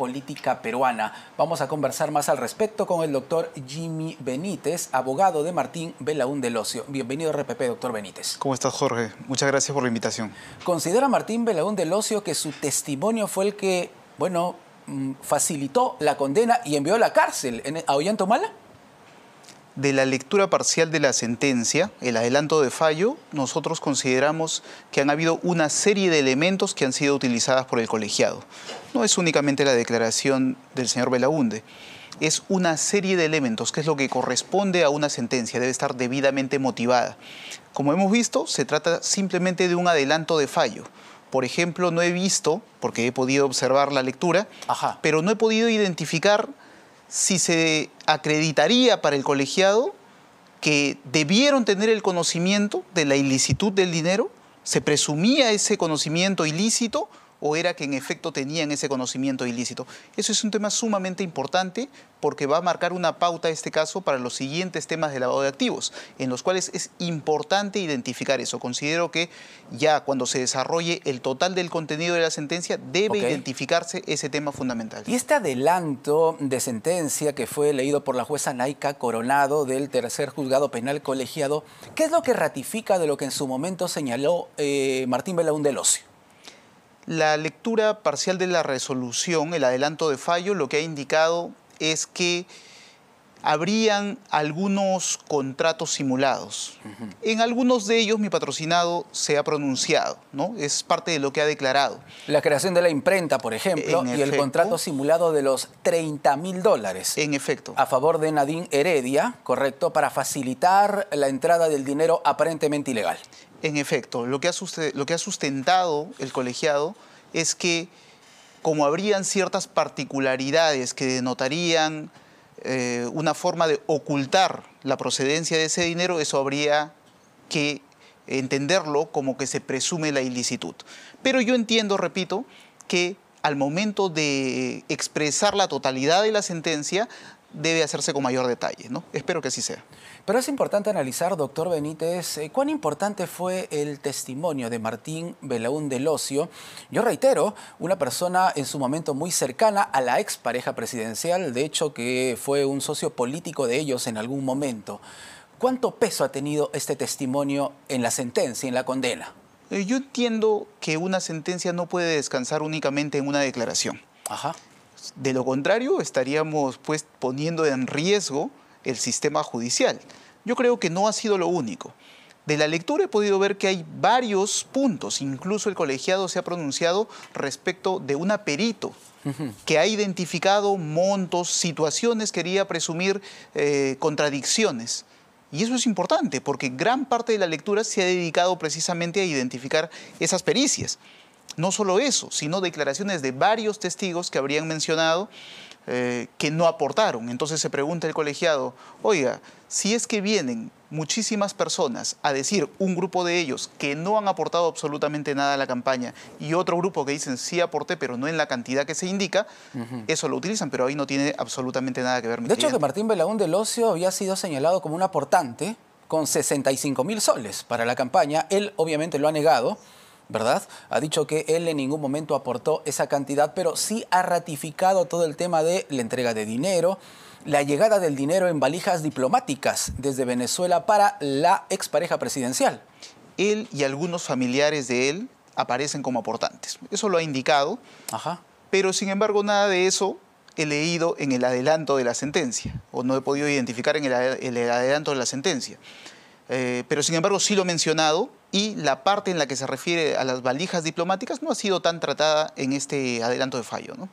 política peruana. Vamos a conversar más al respecto con el doctor Jimmy Benítez, abogado de Martín Belaúnde Ocio. Bienvenido a RPP, doctor Benítez. ¿Cómo estás, Jorge? Muchas gracias por la invitación. ¿Considera Martín Belaúnde Ocio que su testimonio fue el que, facilitó la condena y envió a la cárcel a Ollantaytamala? De la lectura parcial de la sentencia, el adelanto de fallo, nosotros consideramos que han habido una serie de elementos que han sido utilizados por el colegiado. No es únicamente la declaración del señor Belaúnde, es una serie de elementos, que es lo que corresponde a una sentencia, debe estar debidamente motivada. Como hemos visto, se trata simplemente de un adelanto de fallo. Por ejemplo, no he visto, porque he podido observar la lectura, pero no he podido identificar si se acreditaría para el colegiado que debieron tener el conocimiento de la ilicitud del dinero, se presumía ese conocimiento ilícito o era que en efecto tenían ese conocimiento ilícito. Eso es un tema sumamente importante porque va a marcar una pauta, en este caso, para los siguientes temas de lavado de activos, en los cuales es importante identificar eso. Considero que ya cuando se desarrolle el total del contenido de la sentencia, debe identificarse ese tema fundamental. Y este adelanto de sentencia que fue leído por la jueza Naica Coronado del Tercer Juzgado Penal Colegiado, ¿qué es lo que ratifica de lo que en su momento señaló Martín Belaúnde Ocio? La lectura parcial de la resolución, el adelanto de fallo, lo que ha indicado es que habrían algunos contratos simulados. En algunos de ellos mi patrocinado se ha pronunciado, ¿no? Es parte de lo que ha declarado. La creación de la imprenta, por ejemplo, y el contrato simulado de los $30.000. En efecto. A favor de Nadine Heredia, correcto, para facilitar la entrada del dinero aparentemente ilegal. En efecto, lo que ha sustentado el colegiado es que como habrían ciertas particularidades que denotarían una forma de ocultar la procedencia de ese dinero, eso habría que entenderlo como que se presume la ilicitud. Pero yo entiendo, repito, que al momento de expresar la totalidad de la sentencia debe hacerse con mayor detalle, ¿no? Espero que así sea. Pero es importante analizar, doctor Benítez, cuán importante fue el testimonio de Martín Belaúnde Ocio. Yo reitero, una persona en su momento muy cercana a la expareja presidencial, de hecho que fue un socio político de ellos en algún momento. ¿Cuánto peso ha tenido este testimonio en la sentencia, en la condena? Yo entiendo que una sentencia no puede descansar únicamente en una declaración. De lo contrario, estaríamos pues poniendo en riesgo el sistema judicial. Yo creo que no ha sido lo único. De la lectura he podido ver que hay varios puntos, incluso el colegiado se ha pronunciado respecto de un perito que ha identificado montos, situaciones, quería presumir contradicciones. Y eso es importante porque gran parte de la lectura se ha dedicado precisamente a identificar esas pericias. No solo eso, sino declaraciones de varios testigos que habrían mencionado que no aportaron. Entonces se pregunta el colegiado, oiga, si es que vienen muchísimas personas a decir, un grupo de ellos que no han aportado absolutamente nada a la campaña y otro grupo que dicen sí aporté pero no en la cantidad que se indica, eso lo utilizan, pero ahí no tiene absolutamente nada que ver. De hecho que Martín Belaúnde Ocio había sido señalado como un aportante con 65.000 soles para la campaña. Él obviamente lo ha negado, ¿verdad? Ha dicho que él en ningún momento aportó esa cantidad, pero sí ha ratificado todo el tema de la entrega de dinero, la llegada del dinero en valijas diplomáticas desde Venezuela para la expareja presidencial. Él y algunos familiares de él aparecen como aportantes. Eso lo ha indicado, pero sin embargo nada de eso he leído en el adelanto de la sentencia, o no he podido identificar en el adelanto de la sentencia. Pero sin embargo sí lo he mencionado y la parte en la que se refiere a las valijas diplomáticas no ha sido tan tratada en este adelanto de fallo, ¿no?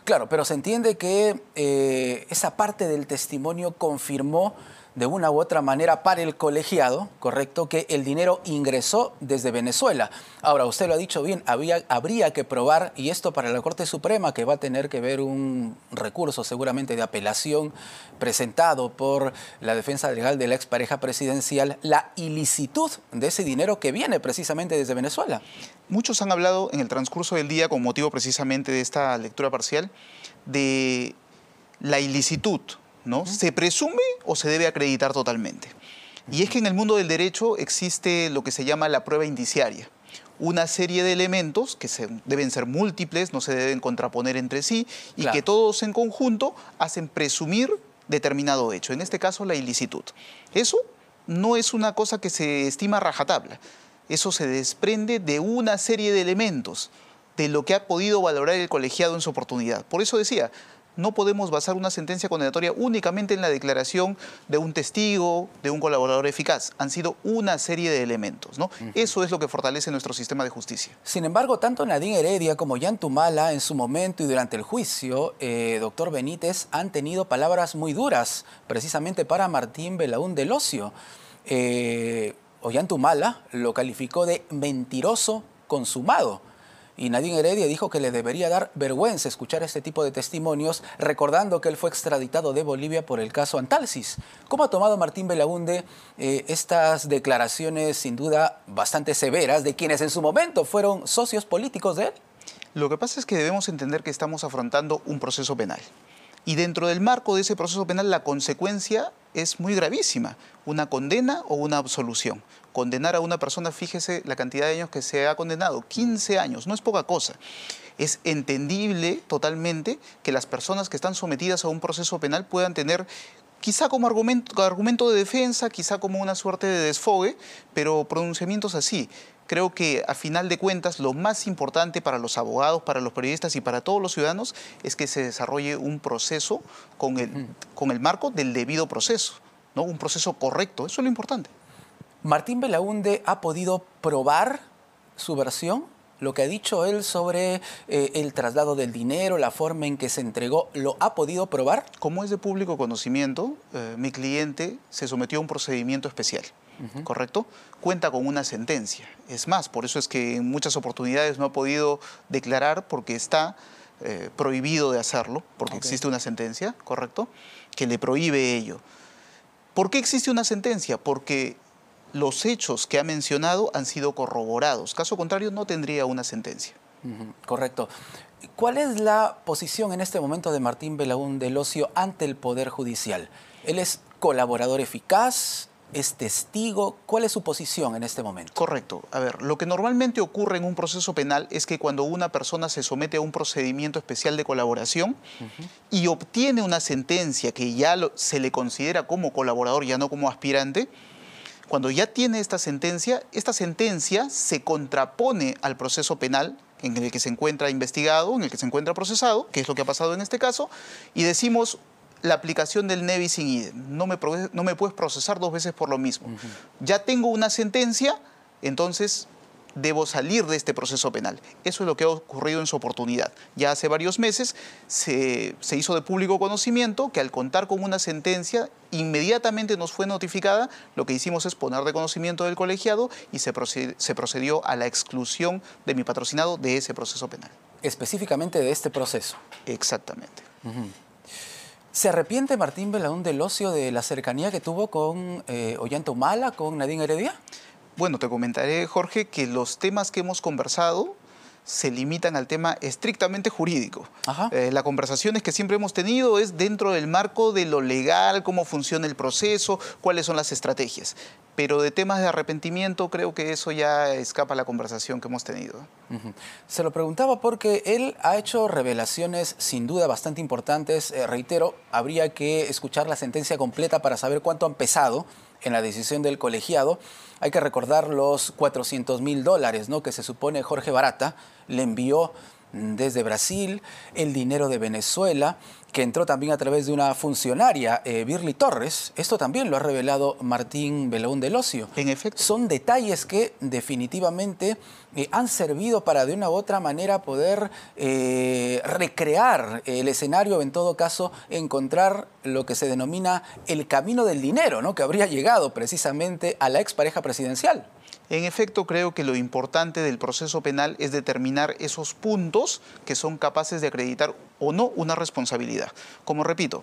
Claro, pero se entiende que esa parte del testimonio confirmó de una u otra manera para el colegiado, correcto, que el dinero ingresó desde Venezuela. Ahora, usted lo ha dicho bien, habría que probar, y esto para la Corte Suprema, que va a tener que ver un recurso seguramente de apelación presentado por la defensa legal de la expareja presidencial, la ilicitud de ese dinero que viene precisamente desde Venezuela. Muchos han hablado en el transcurso del día, con motivo precisamente de esta lectura parcial, de la ilicitud, ¿no? ¿Se presume o se debe acreditar totalmente? Y es que en el mundo del derecho existe lo que se llama la prueba indiciaria. una serie de elementos que deben ser múltiples, no se deben contraponer entre sí y Claro. que todos en conjunto hacen presumir determinado hecho, en este caso la ilicitud. Eso no es una cosa que se estima a rajatabla, eso se desprende de una serie de elementos, de lo que ha podido valorar el colegiado en su oportunidad. Por eso decía, no podemos basar una sentencia condenatoria únicamente en la declaración de un testigo, de un colaborador eficaz. Han sido una serie de elementos, ¿no? Eso es lo que fortalece nuestro sistema de justicia. Sin embargo, tanto Nadine Heredia como Ollantumala en su momento y durante el juicio, doctor Benítez, han tenido palabras muy duras, precisamente para Martín Belaúnde Locio. Ollantumala lo calificó de mentiroso consumado. Y Nadine Heredia dijo que le debería dar vergüenza escuchar este tipo de testimonios, recordando que él fue extraditado de Bolivia por el caso Antalsis. ¿Cómo ha tomado Martín Belaúnde estas declaraciones, sin duda, bastante severas, de quienes en su momento fueron socios políticos de él? Lo que pasa es que debemos entender que estamos afrontando un proceso penal. Y dentro del marco de ese proceso penal, la consecuencia es muy gravísima. Una condena o una absolución. Condenar a una persona, fíjese la cantidad de años que se ha condenado, 15 años, no es poca cosa. Es entendible totalmente que las personas que están sometidas a un proceso penal puedan tener, quizá como argumento de defensa, quizá como una suerte de desfogue, pero pronunciamientos así. Creo que a final de cuentas lo más importante para los abogados, para los periodistas y para todos los ciudadanos es que se desarrolle un proceso con el marco del debido proceso, ¿no? Un proceso correcto, eso es lo importante. ¿Martín Belaúnde ha podido probar su versión? Lo que ha dicho él sobre el traslado del dinero, la forma en que se entregó, ¿lo ha podido probar? Como es de público conocimiento, mi cliente se sometió a un procedimiento especial, ¿correcto? Cuenta con una sentencia. Es más, por eso es que en muchas oportunidades no ha podido declarar porque está prohibido de hacerlo, porque existe una sentencia, ¿correcto?, que le prohíbe ello. ¿Por qué existe una sentencia? Porque los hechos que ha mencionado han sido corroborados. Caso contrario, no tendría una sentencia. Correcto. ¿Cuál es la posición en este momento de Martín Belaúnde Locio ante el Poder Judicial? ¿Él es colaborador eficaz? ¿Es testigo? ¿Cuál es su posición en este momento? Correcto. A ver, lo que normalmente ocurre en un proceso penal es que cuando una persona se somete a un procedimiento especial de colaboración y obtiene una sentencia que ya se le considera como colaborador, ya no como aspirante, cuando ya tiene esta sentencia se contrapone al proceso penal en el que se encuentra investigado, en el que se encuentra procesado, que es lo que ha pasado en este caso, y decimos la aplicación del ne bis in idem. No me puedes procesar dos veces por lo mismo. Ya tengo una sentencia, entonces debo salir de este proceso penal. Eso es lo que ha ocurrido en su oportunidad. Ya hace varios meses se hizo de público conocimiento que al contar con una sentencia, inmediatamente nos fue notificada. Lo que hicimos es poner de conocimiento del colegiado y se procedió a la exclusión de mi patrocinado de ese proceso penal. Específicamente de este proceso. Exactamente. ¿Se arrepiente Martín Belaúnde Locio de la cercanía que tuvo con Ollantumala, con Nadine Heredia? Bueno, te comentaré, Jorge, que los temas que hemos conversado se limitan al tema estrictamente jurídico. Las conversaciones que siempre hemos tenido es dentro del marco de lo legal, cómo funciona el proceso, cuáles son las estrategias. Pero de temas de arrepentimiento creo que eso ya escapa a la conversación que hemos tenido. Se lo preguntaba porque él ha hecho revelaciones sin duda bastante importantes. Reitero, habría que escuchar la sentencia completa para saber cuánto han pesado en la decisión del colegiado. Hay que recordar los $400.000, ¿no?, que se supone Jorge Barata le envió desde Brasil, el dinero de Venezuela, que entró también a través de una funcionaria, Birly Torres. Esto también lo ha revelado Martín Belaúnde Locio. En efecto. Son detalles que definitivamente han servido para de una u otra manera poder recrear el escenario, en todo caso encontrar lo que se denomina el camino del dinero, ¿no?, que habría llegado precisamente a la expareja presidencial. En efecto, creo que lo importante del proceso penal es determinar esos puntos que son capaces de acreditar o no una responsabilidad. Como repito,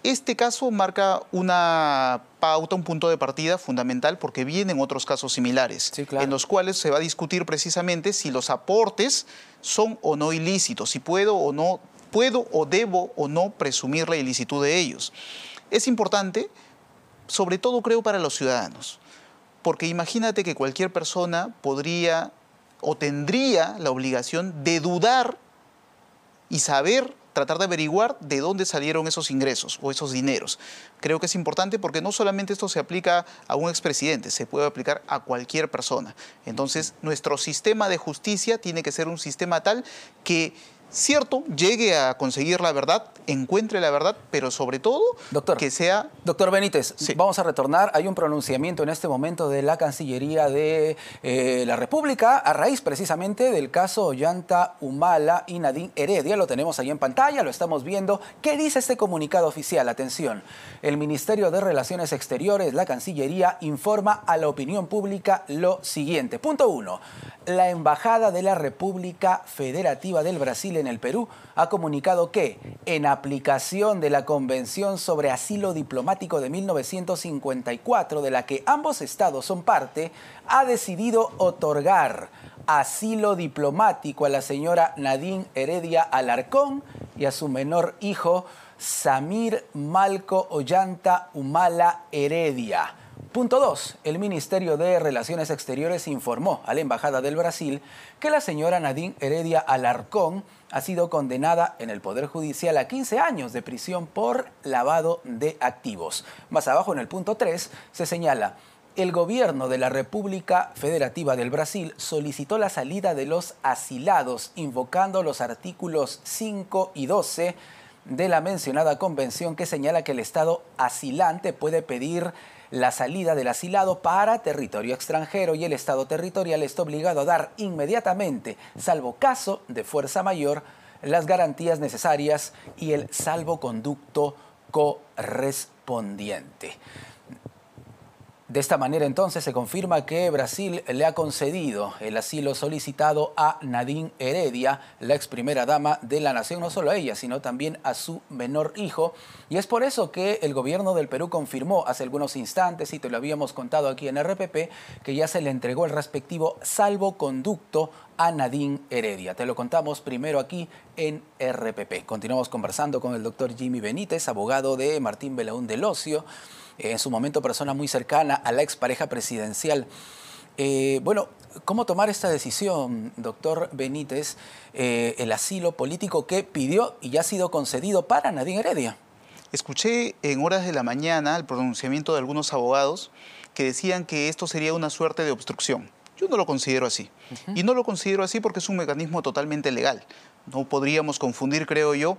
este caso marca una pauta, un punto de partida fundamental porque vienen otros casos similares, sí, claro, en los cuales se va a discutir precisamente si los aportes son o no ilícitos, si puedo o debo o no presumir la ilicitud de ellos. Es importante, sobre todo creo para los ciudadanos, porque imagínate que cualquier persona podría o tendría la obligación de dudar y saber, tratar de averiguar de dónde salieron esos ingresos o esos dineros. Creo que es importante porque no solamente esto se aplica a un expresidente, se puede aplicar a cualquier persona. Entonces, nuestro sistema de justicia tiene que ser un sistema tal que, cierto, llegue a conseguir la verdad, encuentre la verdad, pero sobre todo Doctor, que sea... Doctor Benítez, Sí. vamos a retornar. Hay un pronunciamiento en este momento de la Cancillería de la República a raíz precisamente del caso Ollanta Humala y Nadine Heredia. Lo tenemos ahí en pantalla, lo estamos viendo. ¿Qué dice este comunicado oficial? Atención, el Ministerio de Relaciones Exteriores, la Cancillería, informa a la opinión pública lo siguiente. Punto 1. La Embajada de la República Federativa del Brasil en el Perú ha comunicado que, en aplicación de la Convención sobre Asilo Diplomático de 1954, de la que ambos estados son parte, ha decidido otorgar asilo diplomático a la señora Nadine Heredia Alarcón y a su menor hijo, Samir Malco Ollanta Humala Heredia. Punto 2. El Ministerio de Relaciones Exteriores informó a la Embajada del Brasil que la señora Nadine Heredia Alarcón ha sido condenada en el Poder Judicial a 15 años de prisión por lavado de activos. Más abajo, en el punto 3, se señala: el gobierno de la República Federativa del Brasil solicitó la salida de los asilados, invocando los artículos 5 y 12 de la mencionada convención, que señala que el Estado asilante puede pedir la salida del asilado para territorio extranjero y el Estado territorial está obligado a dar inmediatamente, salvo caso de fuerza mayor, las garantías necesarias y el salvoconducto correspondiente. De esta manera, entonces, se confirma que Brasil le ha concedido el asilo solicitado a Nadine Heredia, la ex primera dama de la nación, no solo a ella, sino también a su menor hijo. Y es por eso que el gobierno del Perú confirmó hace algunos instantes, y te lo habíamos contado aquí en RPP, que ya se le entregó el respectivo salvoconducto a Nadine Heredia. Te lo contamos primero aquí en RPP. Continuamos conversando con el doctor Jimmy Benítez, abogado de Martín Belaúnde Locio, en su momento persona muy cercana a la expareja presidencial. Bueno, ¿cómo tomar esta decisión, doctor Benítez, el asilo político que pidió y ya ha sido concedido para Nadine Heredia? Escuché en horas de la mañana el pronunciamiento de algunos abogados que decían que esto sería una suerte de obstrucción. Yo no lo considero así. Y no lo considero así porque es un mecanismo totalmente legal. No podríamos confundir, creo yo,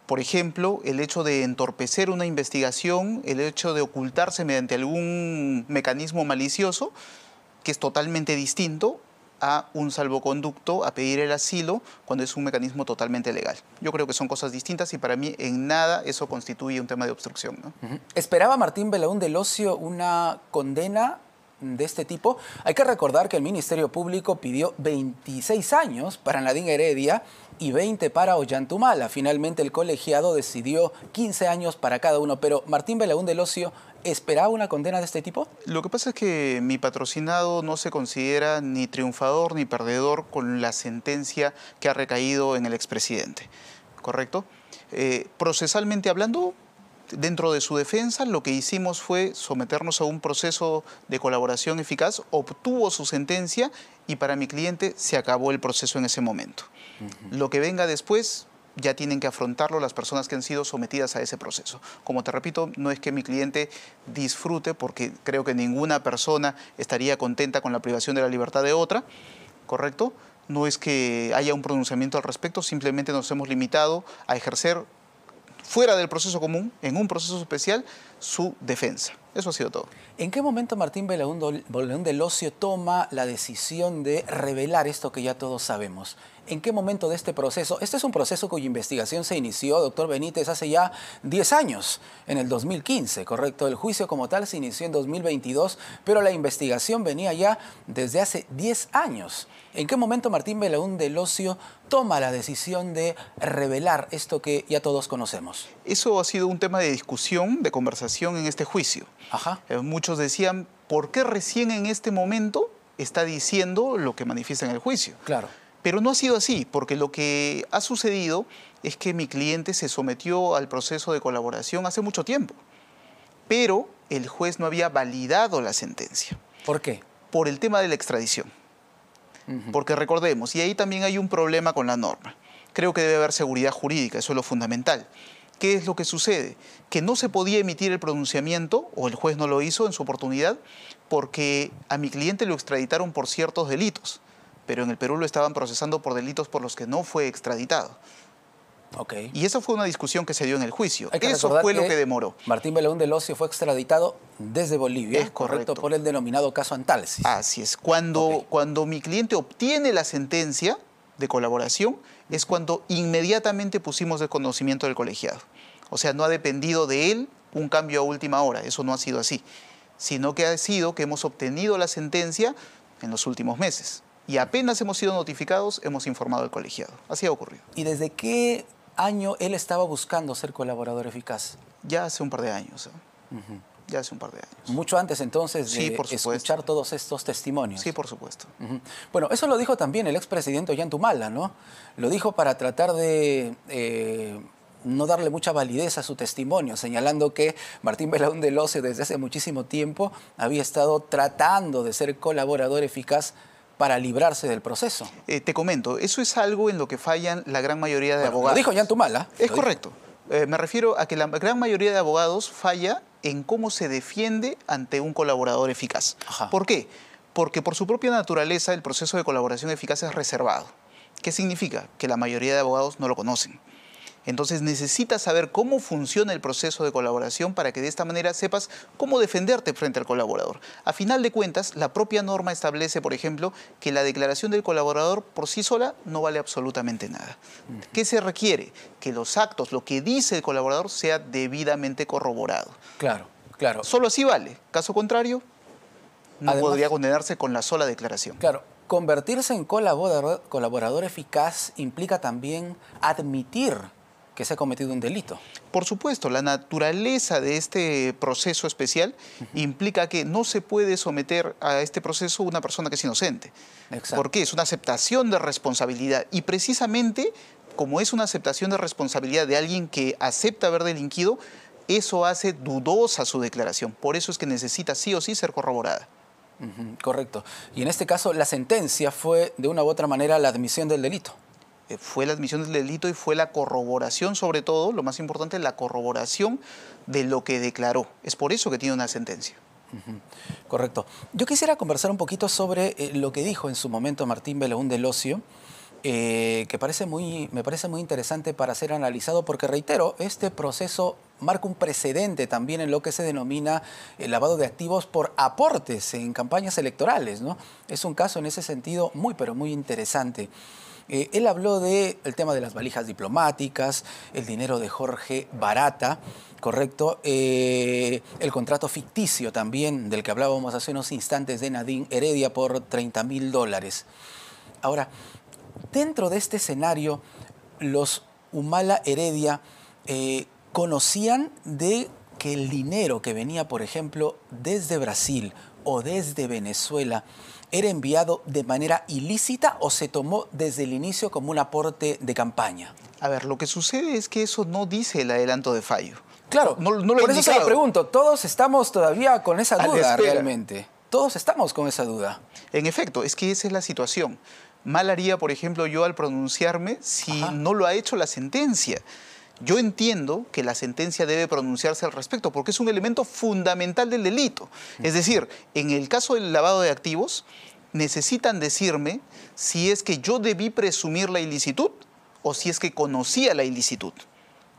por ejemplo, el hecho de entorpecer una investigación, el hecho de ocultarse mediante algún mecanismo malicioso, que es totalmente distinto a un salvoconducto, a pedir el asilo, cuando es un mecanismo totalmente legal. Yo creo que son cosas distintas y para mí en nada eso constituye un tema de obstrucción, ¿no? ¿Esperaba Martín Belaúnde Locio una condena de este tipo? Hay que recordar que el Ministerio Público pidió 26 años para Nadine Heredia y 20 para Ollanta Humala. Finalmente el colegiado decidió 15 años para cada uno. Pero Martín Belaúnde Locio, ¿esperaba una condena de este tipo? Lo que pasa es que mi patrocinado no se considera ni triunfador ni perdedor con la sentencia que ha recaído en el expresidente, ¿correcto? Procesalmente hablando, dentro de su defensa, lo que hicimos fue someternos a un proceso de colaboración eficaz, obtuvo su sentencia y para mi cliente se acabó el proceso en ese momento. Lo que venga después ya tienen que afrontarlo las personas que han sido sometidas a ese proceso. Como te repito, no es que mi cliente disfrute, porque creo que ninguna persona estaría contenta con la privación de la libertad de otra, ¿correcto? No es que haya un pronunciamiento al respecto, simplemente nos hemos limitado a ejercer fuera del proceso común, en un proceso especial, su defensa. Eso ha sido todo. ¿En qué momento Martín Belaúnde Locio toma la decisión de revelar esto que ya todos sabemos? ¿En qué momento de este proceso? Este es un proceso cuya investigación se inició, doctor Benítez, hace ya 10 años, en el 2015, ¿correcto? El juicio como tal se inició en 2022, pero la investigación venía ya desde hace 10 años. ¿En qué momento Martín Belaúnde Locio toma la decisión de revelar esto que ya todos conocemos? Eso ha sido un tema de discusión, de conversación en este juicio. Ajá. Muchos decían, ¿por qué recién en este momento está diciendo lo que manifiesta en el juicio? Claro. Pero no ha sido así, porque lo que ha sucedido es que mi cliente se sometió al proceso de colaboración hace mucho tiempo, pero el juez no había validado la sentencia. ¿Por qué? Por el tema de la extradición. Porque recordemos, y ahí también hay un problema con la norma. Creo que debe haber seguridad jurídica, eso es lo fundamental. ¿Qué es lo que sucede? Que no se podía emitir el pronunciamiento, o el juez no lo hizo en su oportunidad, porque a mi cliente lo extraditaron por ciertos delitos, pero en el Perú lo estaban procesando por delitos por los que no fue extraditado. Okay. Y esa fue una discusión que se dio en el juicio. Eso fue lo que demoró. Martín Belaúnde del Ocio fue extraditado desde Bolivia, es correcto, por el denominado caso Antalsis. Así es. Cuando mi cliente obtiene la sentencia de colaboración, es cuando inmediatamente pusimos el conocimiento del colegiado. O sea, no ha dependido de él un cambio a última hora, eso no ha sido así, sino que ha sido que hemos obtenido la sentencia en los últimos meses. Y apenas hemos sido notificados, hemos informado al colegiado. Así ha ocurrido. ¿Y desde qué año él estaba buscando ser colaborador eficaz? Ya hace un par de años. Ya hace un par de años. Mucho antes entonces de por escuchar todos estos testimonios. Sí, por supuesto. Bueno, eso lo dijo también el expresidente Ollantumala, ¿no? Lo dijo para tratar de no darle mucha validez a su testimonio, señalando que Martín Belaúnde del Ocio desde hace muchísimo tiempo había estado tratando de ser colaborador eficaz para librarse del proceso. Te comento, eso es algo en lo que fallan la gran mayoría de abogados. Lo dijo Ollantumala. Es correcto. Me refiero a que la gran mayoría de abogados falla en cómo se defiende ante un colaborador eficaz. Ajá. ¿Por qué? Porque por su propia naturaleza el proceso de colaboración eficaz es reservado. ¿Qué significa? Que la mayoría de abogados no lo conocen. Entonces necesitas saber cómo funciona el proceso de colaboración para que de esta manera sepas cómo defenderte frente al colaborador. A final de cuentas, la propia norma establece, por ejemplo, que la declaración del colaborador por sí sola no vale absolutamente nada. ¿Qué se requiere? Que los actos, lo que dice el colaborador, sea debidamente corroborado. Claro, claro. Solo así vale. Caso contrario, no Además, podría condenarse con la sola declaración. Claro. Convertirse en colaborador eficaz implica también admitir que se ha cometido un delito. Por supuesto, la naturaleza de este proceso especial implica que no se puede someter a este proceso una persona que es inocente. Exacto. ¿Por qué? Es una aceptación de responsabilidad. Y precisamente, como es una aceptación de responsabilidad de alguien que acepta haber delinquido, eso hace dudosa su declaración. Por eso es que necesita sí o sí ser corroborada. Correcto. Y en este caso, la sentencia fue, de una u otra manera, la admisión del delito. Fue la admisión del delito y fue la corroboración, sobre todo, lo más importante, la corroboración de lo que declaró. Es por eso que tiene una sentencia. Correcto. Yo quisiera conversar un poquito sobre lo que dijo en su momento Martín Belaúnde del Ocio, que me parece muy interesante para ser analizado, porque reitero, este proceso marca un precedente también en lo que se denomina el lavado de activos por aportes en campañas electorales, ¿no? Es un caso en ese sentido muy, pero muy interesante. Él habló del tema de las valijas diplomáticas, el dinero de Jorge Barata, ¿correcto? El contrato ficticio también, del que hablábamos hace unos instantes, de Nadine Heredia por $30.000. Ahora, dentro de este escenario, los Humala Heredia conocían de que el dinero que venía, por ejemplo, desde Brasil o desde Venezuela, ¿era enviado de manera ilícita o se tomó desde el inicio como un aporte de campaña? A ver, lo que sucede es que eso no dice el adelanto de fallo. Claro, no lo por eso se lo indicado. Pregunto, todos estamos todavía con esa A la duda espera. realmente. Todos estamos con esa duda. En efecto, es que esa es la situación. Mal haría, por ejemplo, yo al pronunciarme si Ajá. no lo ha hecho la sentencia. Yo entiendo que la sentencia debe pronunciarse al respecto porque es un elemento fundamental del delito. Es decir, en el caso del lavado de activos, necesitan decirme si es que yo debí presumir la ilicitud o si es que conocía la ilicitud.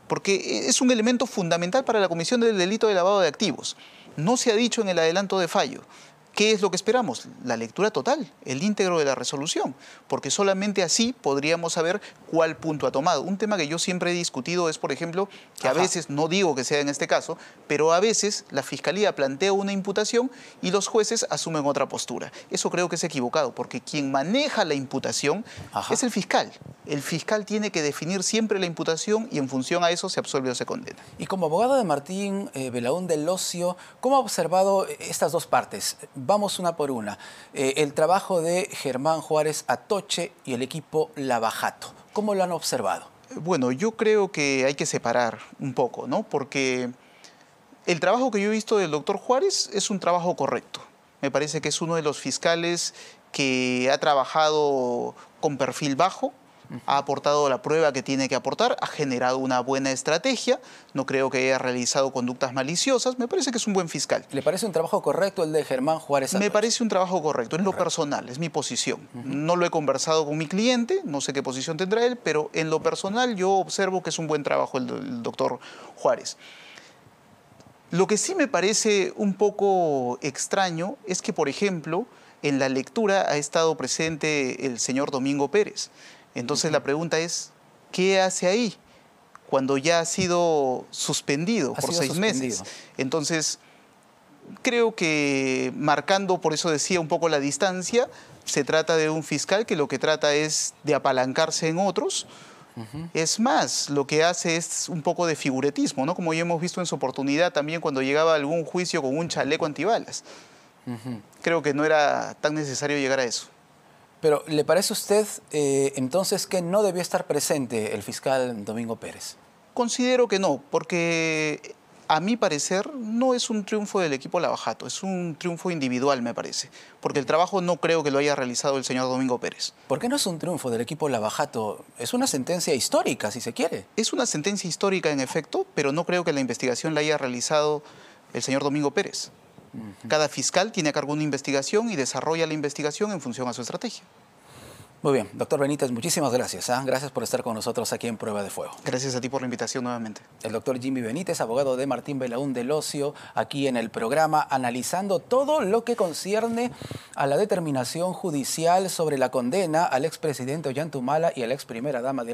Porque es un elemento fundamental para la comisión del delito de lavado de activos. No se ha dicho en el adelanto de fallo. ¿Qué es lo que esperamos? La lectura total, el íntegro de la resolución, porque solamente así podríamos saber cuál punto ha tomado. Un tema que yo siempre he discutido es, por ejemplo, que a veces, no digo que sea en este caso, pero a veces la Fiscalía plantea una imputación y los jueces asumen otra postura. Eso creo que es equivocado, porque quien maneja la imputación es el fiscal. El fiscal tiene que definir siempre la imputación y en función a eso se absuelve o se condena. Y como abogado de Martín Belaúnde del Ocio, ¿cómo ha observado estas dos partes? Vamos una por una. El trabajo de Germán Juárez Atoche y el equipo Lavajato. ¿Cómo lo han observado? Bueno, yo creo que hay que separar un poco, ¿no? Porque el trabajo que yo he visto del doctor Juárez es un trabajo correcto. Me parece que es uno de los fiscales que ha trabajado con perfil bajo, ha aportado la prueba que tiene que aportar, ha generado una buena estrategia, no creo que haya realizado conductas maliciosas, me parece que es un buen fiscal. ¿Le parece un trabajo correcto el de Germán Juárez Atocha? Me parece un trabajo correcto, en lo personal, es mi posición. No lo he conversado con mi cliente, no sé qué posición tendrá él, pero en lo personal yo observo que es un buen trabajo el doctor Juárez. Lo que sí me parece un poco extraño es que, por ejemplo, en la lectura ha estado presente el señor Domingo Pérez. Entonces la pregunta es, ¿qué hace ahí cuando ya ha sido suspendido por 6 meses? Entonces, creo que marcando, por eso decía un poco la distancia, se trata de un fiscal que lo que trata es de apalancarse en otros. Es más, lo que hace es un poco de figuretismo, ¿no? Como ya hemos visto en su oportunidad también cuando llegaba a algún juicio con un chaleco antibalas. Creo que no era tan necesario llegar a eso. Pero, ¿le parece a usted entonces que no debió estar presente el fiscal Domingo Pérez? Considero que no, porque a mi parecer no es un triunfo del equipo Lavajato, es un triunfo individual, me parece. Porque el trabajo no creo que lo haya realizado el señor Domingo Pérez. ¿Por qué no es un triunfo del equipo Lavajato? Es una sentencia histórica, si se quiere. Es una sentencia histórica, en efecto, pero no creo que la investigación la haya realizado el señor Domingo Pérez. Cada fiscal tiene a cargo una investigación y desarrolla la investigación en función a su estrategia. Muy bien, doctor Benítez, muchísimas gracias. Gracias por estar con nosotros aquí en Prueba de Fuego. Gracias a ti por la invitación nuevamente. El doctor Jimmy Benítez, abogado de Martín Belaún del Ocio, aquí en el programa, analizando todo lo que concierne a la determinación judicial sobre la condena al expresidente Ollanta Humala y a la ex primera dama de